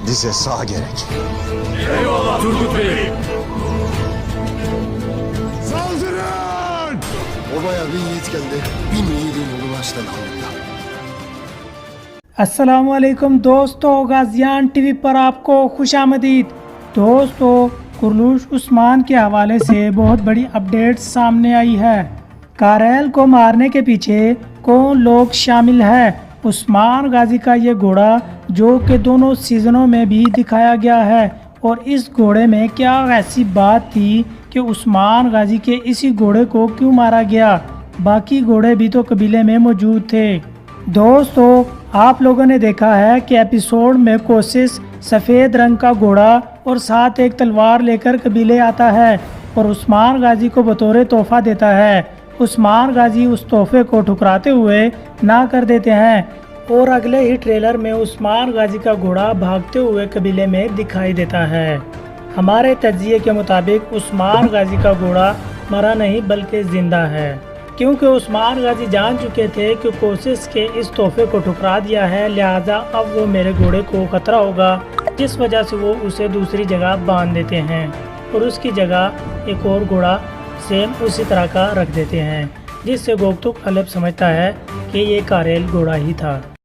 Bize sağ gerek. Eyvallah Turgut Bey. Saldırın! Obaya bin yiğit geldi. Bin yiğidin yolu baştan alındı. अस्सलामुअलैकुम दोस्तों, Gajiyan TV पर आपको खुशामदीद। दोस्तों, कुरलूश उस्मान के हवाले से बहुत बड़ी अपडेट सामने आई है। कारैल को मारने के पीछे कौन लोग शामिल है? उस्मान गाजी का ये घोड़ा जो कि दोनों सीज़नों में भी दिखाया गया है, और इस घोड़े में क्या ऐसी बात थी कि उस्मान गाजी के इसी घोड़े को क्यों मारा गया? बाकी घोड़े भी तो कबीले में मौजूद थे। दोस्तों, आप लोगों ने देखा है कि एपिसोड में कोशिश सफ़ेद रंग का घोड़ा और साथ एक तलवार लेकर कबीले आता है और उस्मान गाजी को बतौर तोहफा देता है। उस्मान गाजी उस तोहफे को ठुकराते हुए ना कर देते हैं और अगले ही ट्रेलर में उस्मान गाजी का घोड़ा भागते हुए कबीले में दिखाई देता है। हमारे तज्जिए के मुताबिक उस्मान गाजी का घोड़ा मरा नहीं बल्कि ज़िंदा है, क्योंकि उस्मान गाजी जान चुके थे कि कोशिश के इस तोहफे को ठुकरा दिया है, लिहाजा अब वो मेरे घोड़े को खतरा होगा, जिस वजह से वो उसे दूसरी जगह बांध देते हैं और उसकी जगह एक और घोड़ा सेम उसी तरह का रख देते हैं, जिससे गोकतुक अलग समझता है कि ये कारैल घोड़ा ही था।